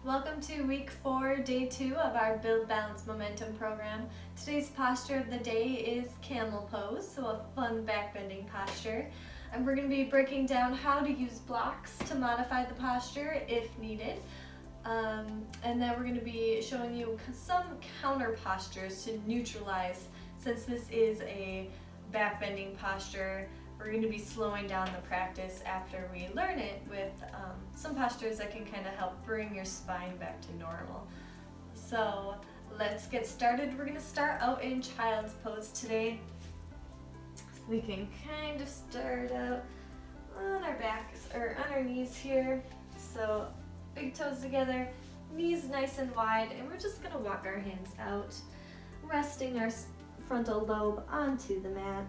Welcome to week 4, day 2 of our Build Balance Momentum program. Today's posture of the day is camel pose, so a fun back bending posture. And we're going to be breaking down how to use blocks to modify the posture if needed. And then we're going to be showing you some counter postures to neutralize, since this is a back bending posture. We're going to be slowing down the practice after we learn it with some postures that can kind of help bring your spine back to normal. So let's get started. We're going to start out in child's pose today. So we can kind of start out on our backs or on our knees here. So big toes together, knees nice and wide, and we're just going to walk our hands out, resting our frontal lobe onto the mat,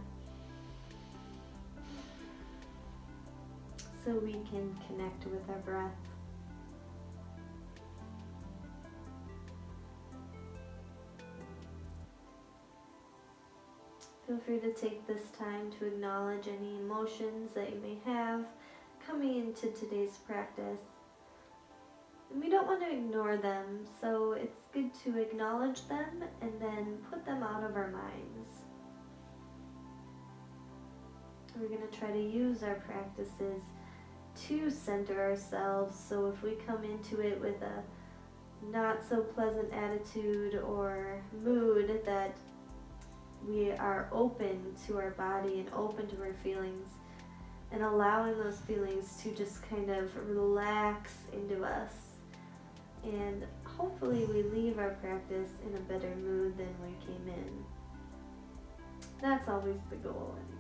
so we can connect with our breath. Feel free to take this time to acknowledge any emotions that you may have coming into today's practice. And we don't want to ignore them, so it's good to acknowledge them and then put them out of our minds. We're going to try to use our practices to center ourselves, so if we come into it with a not so pleasant attitude or mood, that we are open to our body and open to our feelings and allowing those feelings to just kind of relax into us, and hopefully we leave our practice in a better mood than we came in. That's always the goal anyway.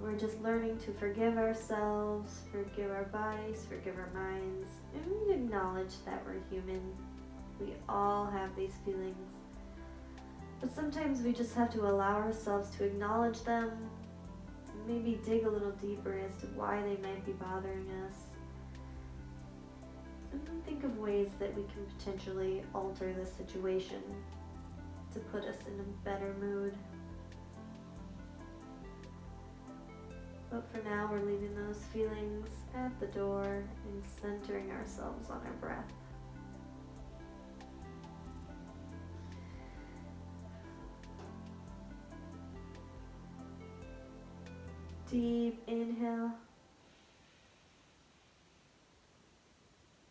We're just learning to forgive ourselves, forgive our bodies, forgive our minds, and we acknowledge that we're human. We all have these feelings. But sometimes we just have to allow ourselves to acknowledge them, maybe dig a little deeper as to why they might be bothering us, and then think of ways that we can potentially alter the situation to put us in a better mood. But for now, we're leaving those feelings at the door and centering ourselves on our breath. Deep inhale.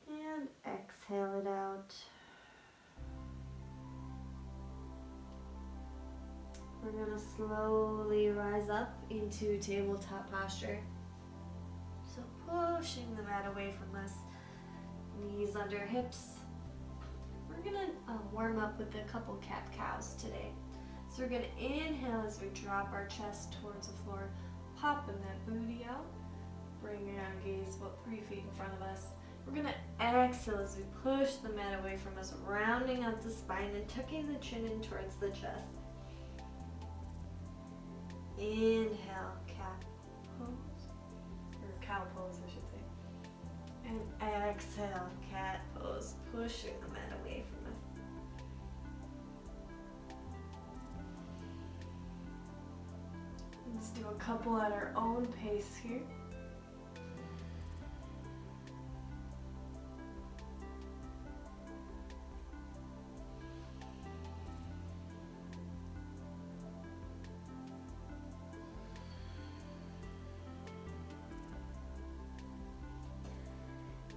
And exhale it out. We're going to slowly rise up into tabletop posture. So pushing the mat away from us, knees under hips. We're going to warm up with a couple cat-cows today. So we're going to inhale as we drop our chest towards the floor, popping that booty out, bringing our gaze about 3 feet in front of us. We're going to exhale as we push the mat away from us, rounding out the spine and tucking the chin in towards the chest. Inhale, cat pose, or cow pose I should say. And exhale, cat pose, pushing the mat away from us. Let's do a couple at our own pace here.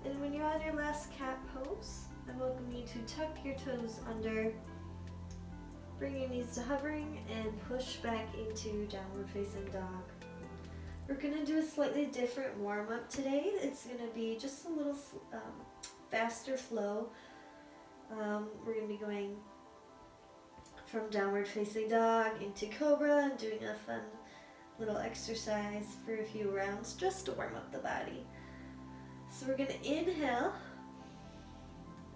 And when you're on your last cat pose, I welcome you to tuck your toes under, bring your knees to hovering, and push back into downward facing dog. We're going to do a slightly different warm-up today. It's going to be just a little faster flow. We're going to be going from downward facing dog into cobra and doing a fun little exercise for a few rounds just to warm up the body. So we're going to inhale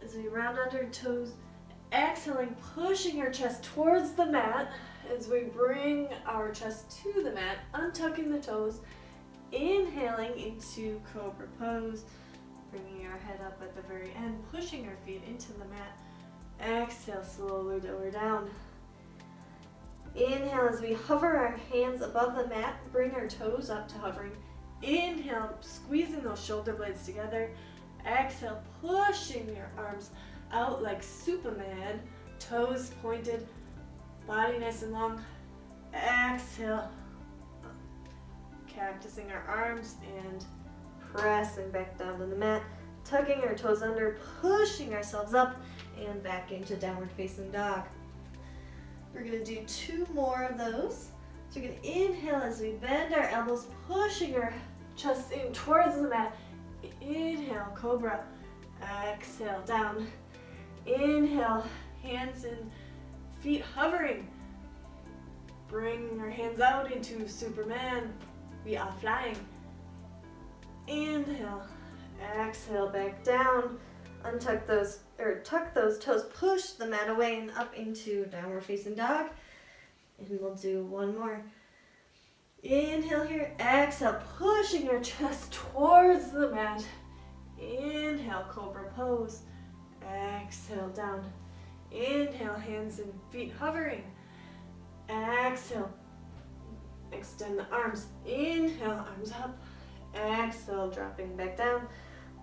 as we round out our toes, exhaling, pushing our chest towards the mat as we bring our chest to the mat, untucking the toes, inhaling into cobra pose, bringing our head up at the very end, pushing our feet into the mat. Exhale, slowly lower down. Inhale as we hover our hands above the mat, bring our toes up to hovering. Inhale, squeezing those shoulder blades together. Exhale, pushing your arms out like Superman. Toes pointed, body nice and long. Exhale. Cactusing our arms and pressing back down to the mat. Tucking our toes under, pushing ourselves up and back into downward facing dog. We're going to do 2 more of those. So we're going to inhale as we bend our elbows, pushing our chest in towards the mat. Inhale, cobra. Exhale, down. Inhale, hands and feet hovering. Bring our hands out into Superman. We are flying. Inhale, exhale, back down. Tuck those toes, push the mat away and up into downward facing dog. And we'll do 1 more. Inhale here, exhale, pushing your chest towards the mat. Inhale, cobra pose. Exhale, down. Inhale, hands and feet hovering. Exhale, extend the arms. Inhale, arms up. Exhale, dropping back down.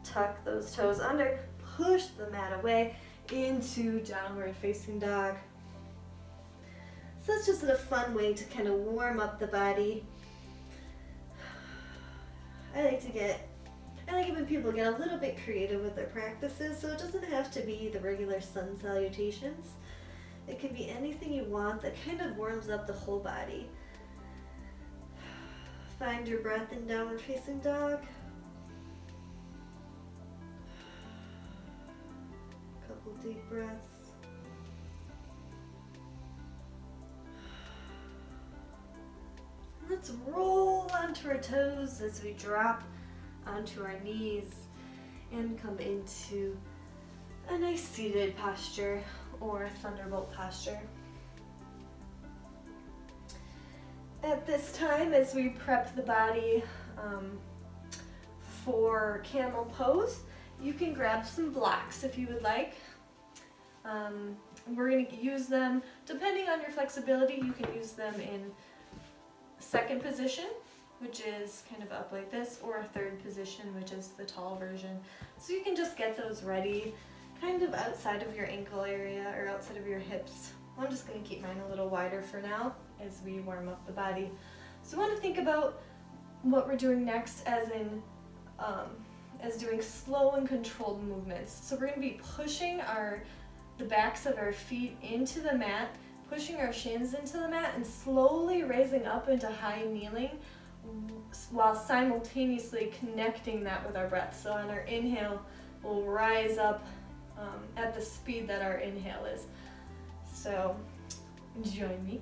Tuck those toes under, push the mat away into downward facing dog. So that's just a fun way to kind of warm up the body. I like it when people get a little bit creative with their practices, so it doesn't have to be the regular sun salutations. It can be anything you want that kind of warms up the whole body. Find your breath in downward facing dog. Couple deep breaths. Let's roll onto our toes as we drop onto our knees and come into a nice seated posture or thunderbolt posture. At this time, as we prep the body for camel pose, you can grab some blocks if you would like. We're going to use them, depending on your flexibility, you can use them in second position, which is kind of up like this, or a third position, which is the tall version. So you can just get those ready kind of outside of your ankle area or outside of your hips. I'm just going to keep mine a little wider for now as we warm up the body. So I want to think about what we're doing next as doing slow and controlled movements. So we're going to be pushing the backs of our feet into the mat, pushing our shins into the mat, and slowly raising up into high kneeling while simultaneously connecting that with our breath. So on our inhale, we'll rise up at the speed that our inhale is. So join me.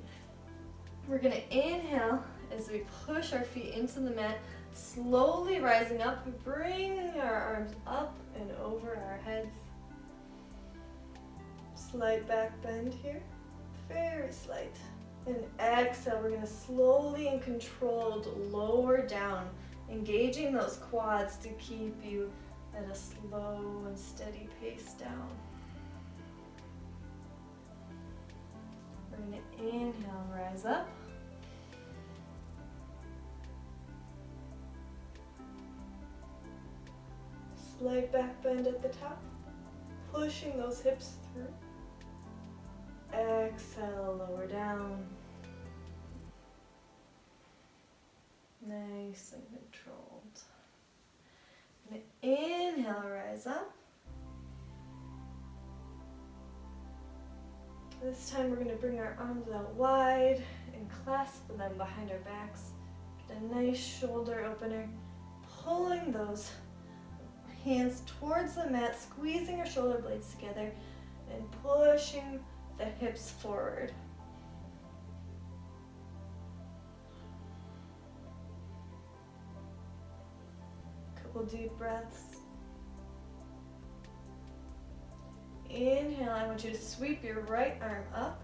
We're going to inhale as we push our feet into the mat, slowly rising up, bringing our arms up and over our heads. Slight back bend here. Very slight. And exhale, we're going to slowly and controlled lower down, engaging those quads to keep you at a slow and steady pace down. We're going to inhale, rise up. Slight back bend at the top, pushing those hips through. Exhale, lower down. Nice and controlled. And inhale, rise up. This time we're going to bring our arms out wide and clasp them behind our backs. Get a nice shoulder opener, pulling those hands towards the mat, squeezing our shoulder blades together and pushing the hips forward. Couple deep breaths. Inhale, I want you to sweep your right arm up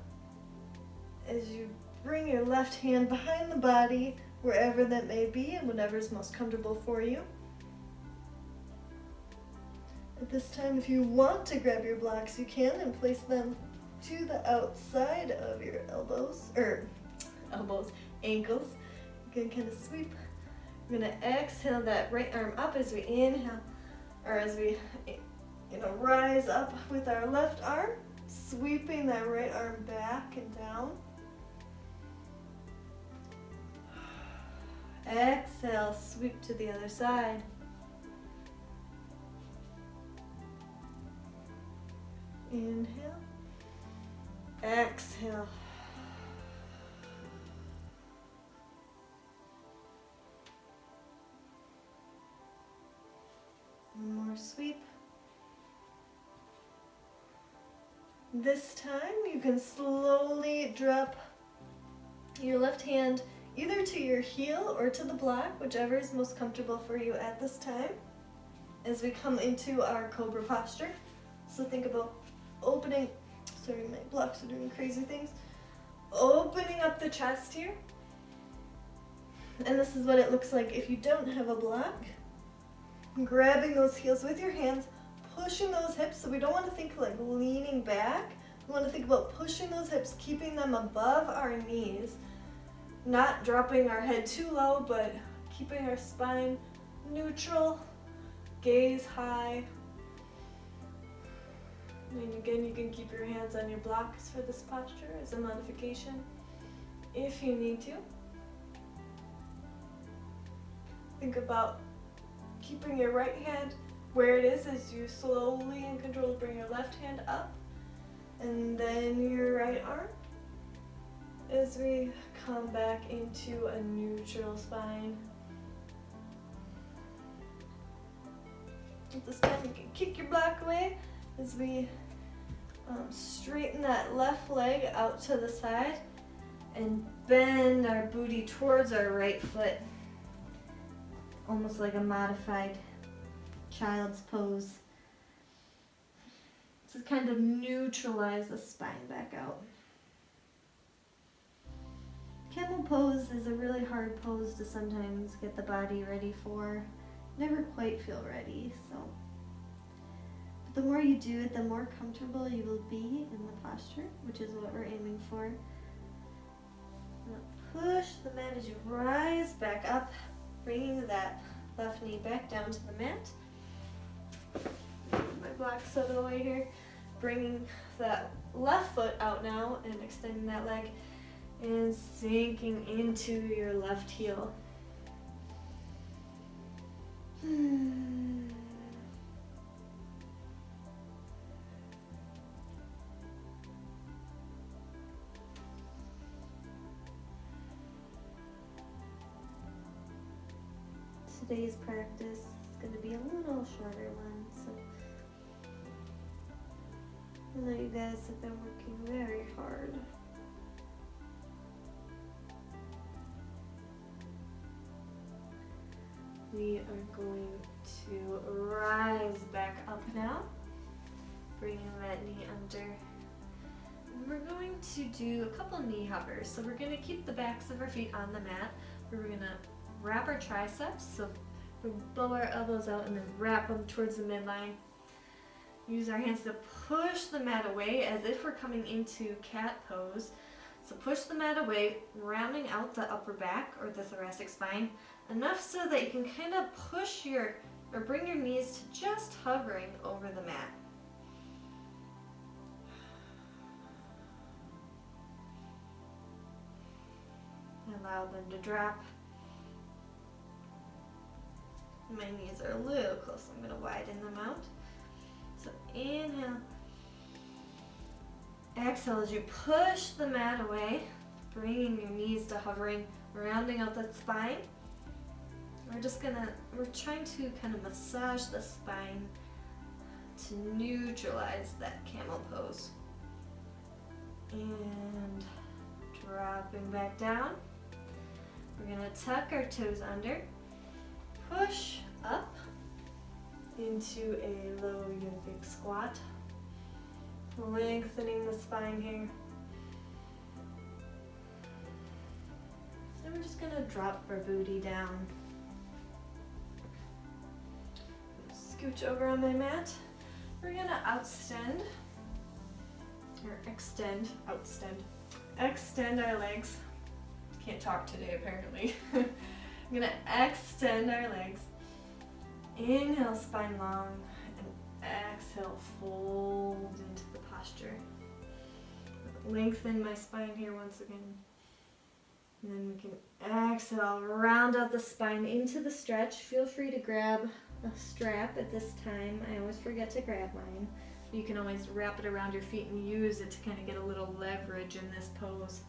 as you bring your left hand behind the body, wherever that may be and whatever is most comfortable for you. At this time, if you want to grab your blocks, you can, and place them to the outside of your ankles. You can kind of sweep. We're going to exhale that right arm up as we inhale, or as we, rise up with our left arm, sweeping that right arm back and down. Exhale, sweep to the other side. Inhale. Exhale. One more sweep. This time you can slowly drop your left hand either to your heel or to the block, whichever is most comfortable for you at this time, as we come into our cobra posture. So think about opening, sorry, my blocks are doing crazy things, opening up the chest here. And this is what it looks like if you don't have a block. Grabbing those heels with your hands, pushing those hips, so we don't want to think like leaning back. We want to think about pushing those hips, keeping them above our knees, not dropping our head too low, but keeping our spine neutral, gaze high. And again, you can keep your hands on your blocks for this posture as a modification if you need to. Think about keeping your right hand where it is as you slowly and controlled bring your left hand up, and then your right arm as we come back into a neutral spine. At this time you can kick your block away as we straighten that left leg out to the side and bend our booty towards our right foot, almost like a modified child's pose. To kind of neutralize the spine back out. Camel pose is a really hard pose to sometimes get the body ready for. Never quite feel ready, so. But the more you do it, the more comfortable you will be in the posture, which is what we're aiming for. Now push the mat as you rise back up, bringing that left knee back down to the mat. My blocks out of the way here. Bringing that left foot out now and extending that leg and sinking into your left heel. Today's practice is going to be a little shorter one, so I know you guys have been working very hard. We are going to rise back up now, bringing that knee under. And we're going to do a couple knee hovers. So we're going to keep the backs of our feet on the mat. We're going to wrap our triceps, so we blow our elbows out and then wrap them towards the midline. Use our hands to push the mat away as if we're coming into cat pose. So push the mat away, rounding out the upper back or the thoracic spine, enough so that you can kind of push or bring your knees to just hovering over the mat. Allow them to drop. My knees are a little close, I'm going to widen them out. So inhale. Exhale as you push the mat away, bringing your knees to hovering, rounding out that spine. We're trying to kind of massage the spine to neutralize that camel pose. And dropping back down. We're going to tuck our toes under, push up into a low yogic squat, lengthening the spine here. And we're just going to drop our booty down. Scooch over on my mat. We're going to extend our legs. Can't talk today apparently. I'm going to extend our legs Inhale, spine long, and exhale, fold into the posture. Lengthen my spine here once again. And then we can exhale, round out the spine into the stretch. Feel free to grab a strap at this time. I always forget to grab mine. You can always wrap it around your feet and use it to kind of get a little leverage in this pose.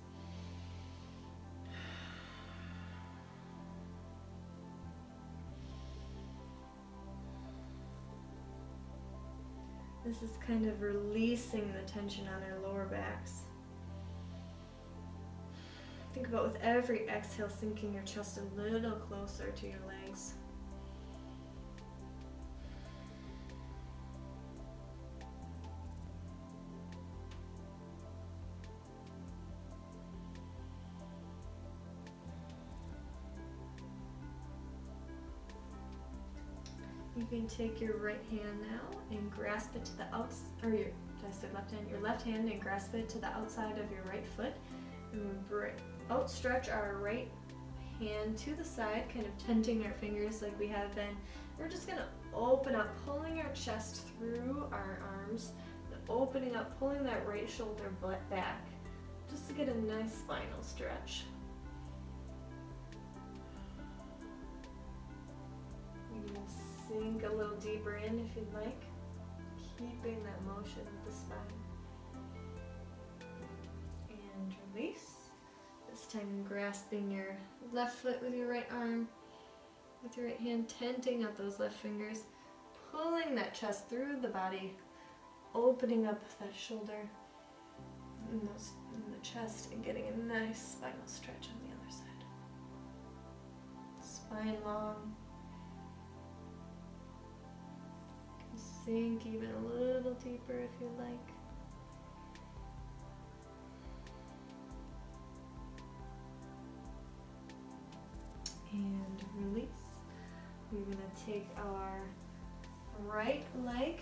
This is kind of releasing the tension on our lower backs. Think about with every exhale sinking your chest a little closer to your legs. You can take your right hand now and grasp it to the outside, or your, did I say left hand? Your left hand and grasp it to the outside of your right foot. And we'll outstretch our right hand to the side, kind of tenting our fingers like we have been. We're just gonna open up, pulling our chest through our arms, opening up, pulling that right shoulder back, just to get a nice spinal stretch. You can sink a little deeper in if you'd like, keeping that motion with the spine. And release. This time grasping your left foot with your right arm, with your right hand, tenting up those left fingers, pulling that chest through the body, opening up that shoulder and the chest, and getting a nice spinal stretch on the other side. Spine long. Sink even a little deeper if you like. And release. We're going to take our right leg,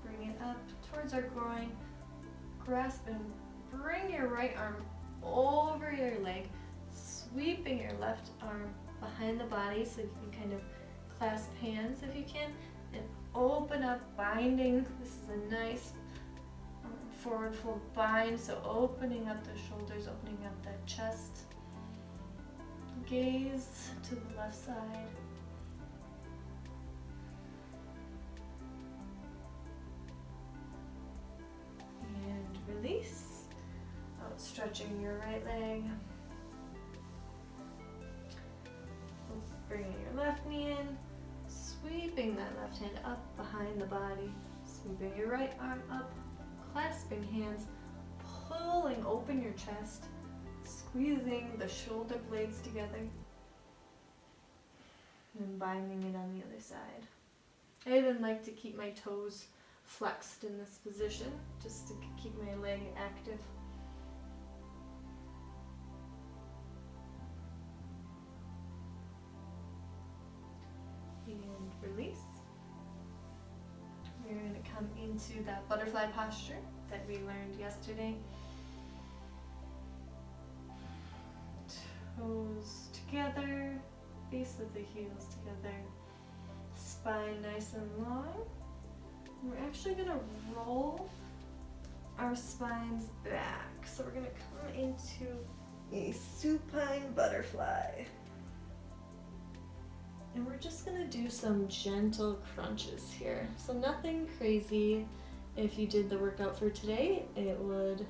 bring it up towards our groin, grasp and bring your right arm over your leg, sweeping your left arm behind the body so you can kind of clasp hands if you can, and open up, binding. This is a nice forward fold bind, so opening up the shoulders, opening up that chest. Gaze to the left side. And release. Outstretching your right leg. Bringing your left knee in. Sweeping that left hand up behind the body. Sweeping your right arm up. Clasping hands. Pulling open your chest. Squeezing the shoulder blades together and binding it on the other side. I even like to keep my toes flexed in this position just to keep my leg active. And release. We're going to come into that butterfly posture that we learned yesterday. Toes together, base of the heels together, spine nice and long. We're actually going to roll our spines back. So we're going to come into a supine butterfly. And we're just going to do some gentle crunches here. So nothing crazy. If you did the workout for today, it would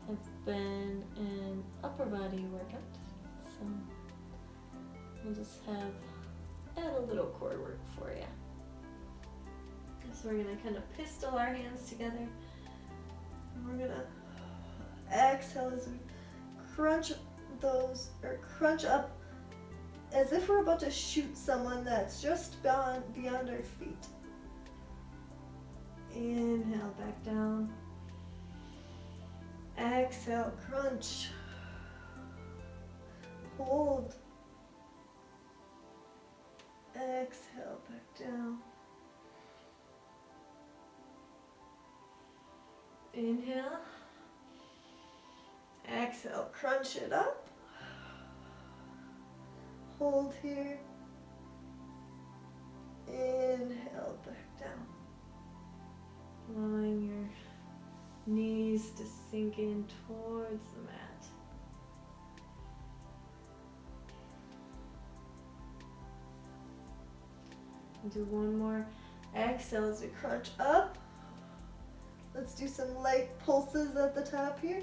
have been an upper body workout. So we'll just add a little core work for you. So we're gonna kind of pistol our hands together. And we're gonna exhale as we crunch up as if we're about to shoot someone that's just beyond our feet. Inhale back down. Exhale, crunch. Hold. Exhale, back down. Inhale. Exhale, crunch it up. hold here. Inhale back down. Allowing your knees to sink in towards the mat. And do one more exhale as we crunch up. Let's do some light pulses at the top here.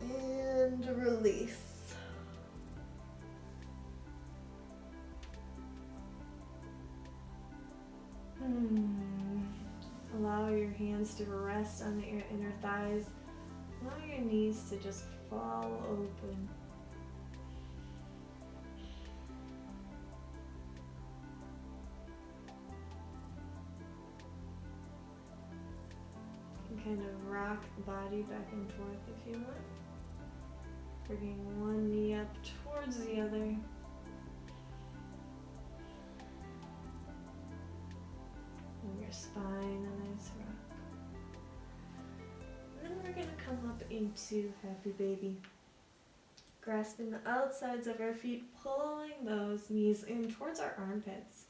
And release. Allow your hands to rest on the inner thighs. Allow your knees to just fall open. You can kind of rock the body back and forth if you want. Bringing one knee up towards the other. And your spine, a nice rock. And then we're going to come up into Happy Baby. Grasping the outsides of our feet, pulling those knees in towards our armpits.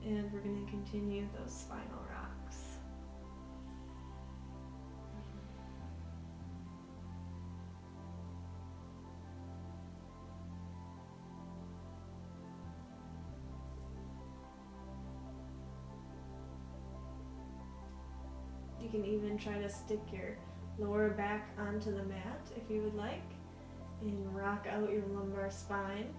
And we're going to continue those spinal rocks. You can even try to stick your lower back onto the mat if you would like, and rock out your lumbar spine.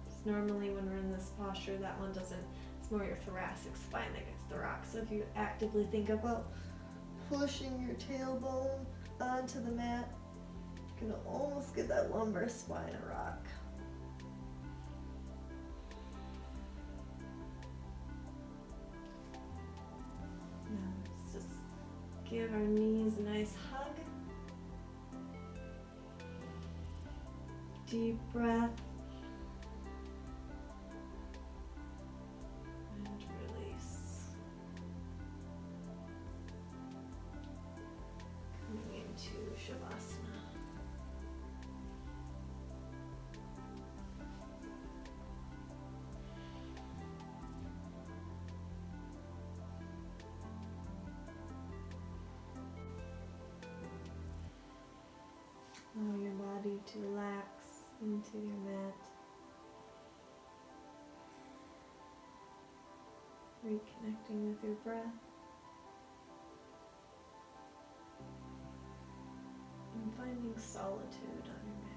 Because normally when we're in this posture, that one doesn't, it's more your thoracic spine that gets the rock. So if you actively think about pushing your tailbone onto the mat, you can almost get that lumbar spine a rock. Give our knees a nice hug. Deep breath. And release. Coming into Shavasana. Allow your body to relax into your mat. Reconnecting with your breath. And finding solitude on your mat.